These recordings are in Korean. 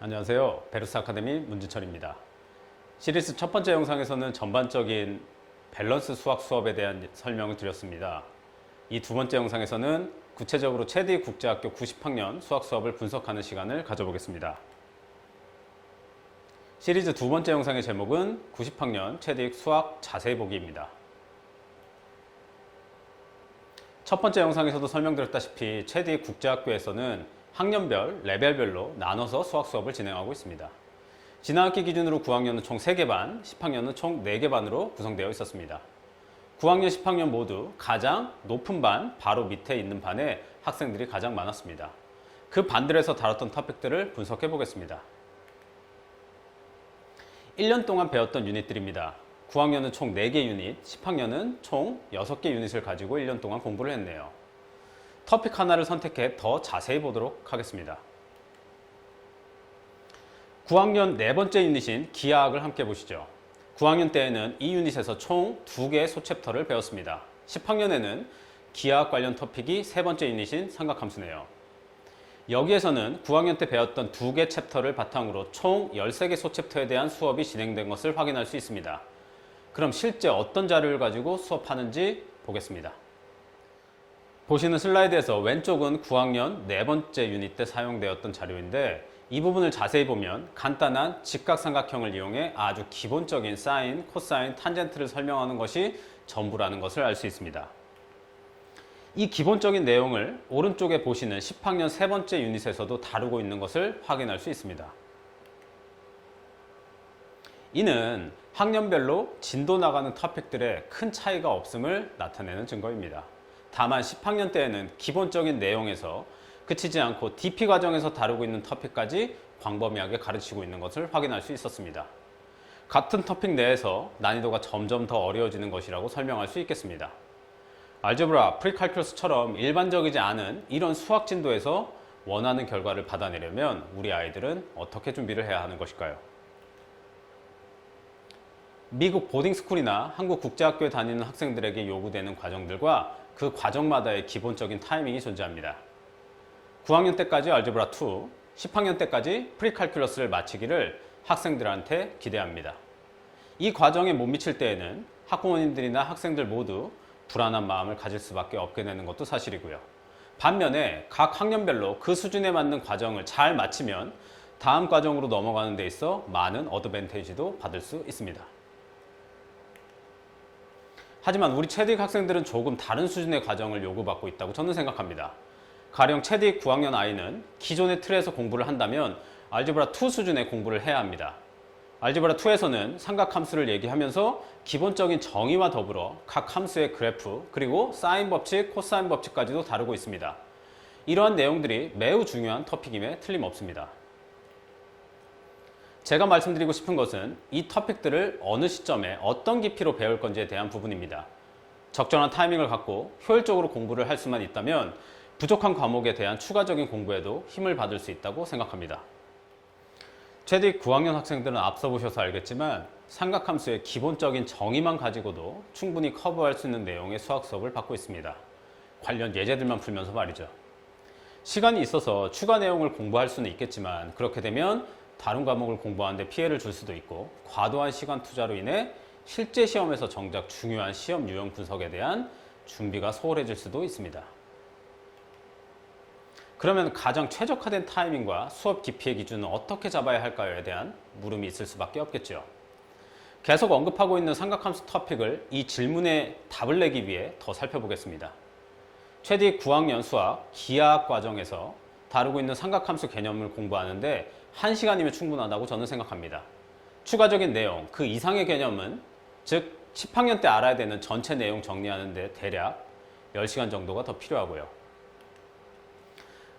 안녕하세요. 베르스 아카데미 문진철입니다. 시리즈 첫 번째 영상에서는 전반적인 밸런스 수학 수업에 대한 설명을 드렸습니다. 이 두 번째 영상에서는 구체적으로 체디 국제학교 90학년 수학 수업을 분석하는 시간을 가져보겠습니다. 시리즈 두 번째 영상의 제목은 90학년 체디 수학 자세히 보기입니다. 첫 번째 영상에서도 설명드렸다시피 체디 국제학교에서는 학년별, 레벨별로 나눠서 수학 수업을 진행하고 있습니다. 지난 학기 기준으로 9학년은 총 3개 반, 10학년은 총 4개 반으로 구성되어 있었습니다. 9학년, 10학년 모두 가장 높은 반, 바로 밑에 있는 반에 학생들이 가장 많았습니다. 그 반들에서 다뤘던 토픽들을 분석해 보겠습니다. 1년 동안 배웠던 유닛들입니다. 9학년은 총 4개 유닛, 10학년은 총 6개 유닛을 가지고 1년 동안 공부를 했네요. 토픽 하나를 선택해 더 자세히 보도록 하겠습니다. 9학년 네 번째 유닛인 기하학을 함께 보시죠. 9학년 때에는 이 유닛에서 총 2개의 소챕터를 배웠습니다. 10학년에는 기하학 관련 토픽이 세 번째 유닛인 삼각함수네요. 여기에서는 9학년 때 배웠던 2개 챕터를 바탕으로 총 13개 소챕터에 대한 수업이 진행된 것을 확인할 수 있습니다. 그럼 실제 어떤 자료를 가지고 수업하는지 보겠습니다. 보시는 슬라이드에서 왼쪽은 9학년 네 번째 유닛 때 사용되었던 자료인데 이 부분을 자세히 보면 간단한 직각삼각형을 이용해 아주 기본적인 사인, 코사인, 탄젠트를 설명하는 것이 전부라는 것을 알 수 있습니다. 이 기본적인 내용을 오른쪽에 보시는 10학년 세 번째 유닛에서도 다루고 있는 것을 확인할 수 있습니다. 이는 학년별로 진도 나가는 토픽들에 큰 차이가 없음을 나타내는 증거입니다. 다만 10학년 때에는 기본적인 내용에서 그치지 않고 DP 과정에서 다루고 있는 토픽까지 광범위하게 가르치고 있는 것을 확인할 수 있었습니다. 같은 토픽 내에서 난이도가 점점 더 어려워지는 것이라고 설명할 수 있겠습니다. 알제브라, 프리칼큘러스처럼 일반적이지 않은 이런 수학 진도에서 원하는 결과를 받아내려면 우리 아이들은 어떻게 준비를 해야 하는 것일까요? 미국 보딩스쿨이나 한국 국제학교에 다니는 학생들에게 요구되는 과정들과 그 과정마다의 기본적인 타이밍이 존재합니다. 9학년 때까지 알제브라 2, 10학년 때까지 프리칼큘러스를 마치기를 학생들한테 기대합니다. 이 과정에 못 미칠 때에는 학부모님들이나 학생들 모두 불안한 마음을 가질 수밖에 없게 되는 것도 사실이고요. 반면에 각 학년별로 그 수준에 맞는 과정을 잘 마치면 다음 과정으로 넘어가는 데 있어 많은 어드밴티지도 받을 수 있습니다. 하지만 우리 체딕 학생들은 조금 다른 수준의 과정을 요구받고 있다고 저는 생각합니다. 가령 체딕 9학년 아이는 기존의 틀에서 공부를 한다면 알제브라 2 수준의 공부를 해야 합니다. 알제브라 2에서는 삼각함수를 얘기하면서 기본적인 정의와 더불어 각 함수의 그래프, 그리고 사인 법칙, 코사인 법칙까지도 다루고 있습니다. 이러한 내용들이 매우 중요한 토픽임에 틀림없습니다. 제가 말씀드리고 싶은 것은 이 토픽들을 어느 시점에 어떤 깊이로 배울 건지에 대한 부분입니다. 적절한 타이밍을 갖고 효율적으로 공부를 할 수만 있다면 부족한 과목에 대한 추가적인 공부에도 힘을 받을 수 있다고 생각합니다. 체딕 9학년 학생들은 앞서 보셔서 알겠지만 삼각함수의 기본적인 정의만 가지고도 충분히 커버할 수 있는 내용의 수학 수업을 받고 있습니다. 관련 예제들만 풀면서 말이죠. 시간이 있어서 추가 내용을 공부할 수는 있겠지만 그렇게 되면 다른 과목을 공부하는데 피해를 줄 수도 있고 과도한 시간 투자로 인해 실제 시험에서 정작 중요한 시험 유형 분석에 대한 준비가 소홀해질 수도 있습니다. 그러면 가장 최적화된 타이밍과 수업 깊이의 기준은 어떻게 잡아야 할까요에 대한 물음이 있을 수밖에 없겠죠. 계속 언급하고 있는 삼각함수 토픽을 이 질문에 답을 내기 위해 더 살펴보겠습니다. 체딕 9학년 수학 기하학 과정에서 다루고 있는 삼각함수 개념을 공부하는데 1시간이면 충분하다고 저는 생각합니다. 추가적인 내용, 그 이상의 개념은 즉 10학년 때 알아야 되는 전체 내용 정리하는데 대략 10시간 정도가 더 필요하고요.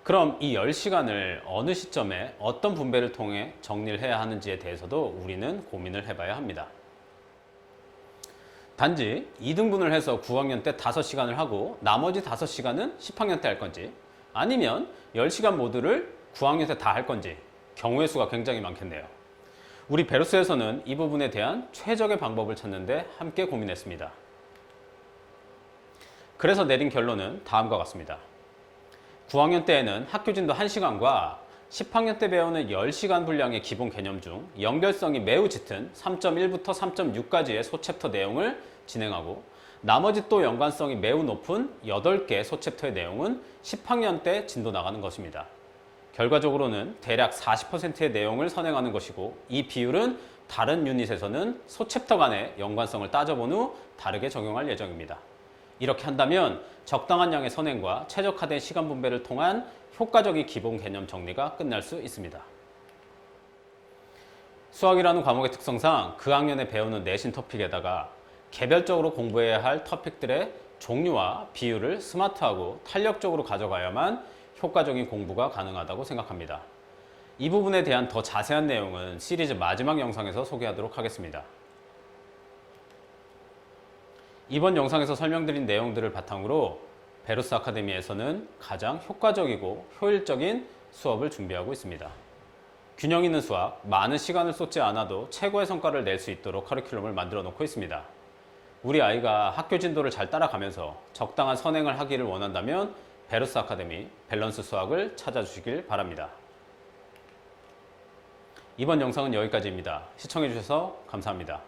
그럼 이 10시간을 어느 시점에 어떤 분배를 통해 정리를 해야 하는지에 대해서도 우리는 고민을 해봐야 합니다. 단지 2등분을 해서 9학년 때 5시간을 하고 나머지 5시간은 10학년 때 할 건지 아니면 10시간 모두를 9학년 때 다 할 건지 경우의 수가 굉장히 많겠네요. 우리 베르스에서는 이 부분에 대한 최적의 방법을 찾는데 함께 고민했습니다. 그래서 내린 결론은 다음과 같습니다. 9학년 때에는 학교 진도 1시간과 10학년 때 배우는 10시간 분량의 기본 개념 중 연결성이 매우 짙은 3.1부터 3.6까지의 소챕터 내용을 진행하고 나머지 또 연관성이 매우 높은 8개 소챕터의 내용은 10학년 때 진도 나가는 것입니다. 결과적으로는 대략 40%의 내용을 선행하는 것이고 이 비율은 다른 유닛에서는 소챕터 간의 연관성을 따져본 후 다르게 적용할 예정입니다. 이렇게 한다면 적당한 양의 선행과 최적화된 시간 분배를 통한 효과적인 기본 개념 정리가 끝날 수 있습니다. 수학이라는 과목의 특성상 그 학년에 배우는 내신 토픽에다가 개별적으로 공부해야 할 토픽들의 종류와 비율을 스마트하고 탄력적으로 가져가야만 효과적인 공부가 가능하다고 생각합니다. 이 부분에 대한 더 자세한 내용은 시리즈 마지막 영상에서 소개하도록 하겠습니다. 이번 영상에서 설명드린 내용들을 바탕으로 베로스 아카데미에서는 가장 효과적이고 효율적인 수업을 준비하고 있습니다. 균형 있는 수학, 많은 시간을 쏟지 않아도 최고의 성과를 낼 수 있도록 커리큘럼을 만들어 놓고 있습니다. 우리 아이가 학교 진도를 잘 따라가면서 적당한 선행을 하기를 원한다면 베로스 아카데미 밸런스 수학을 찾아주시길 바랍니다. 이번 영상은 여기까지입니다. 시청해주셔서 감사합니다.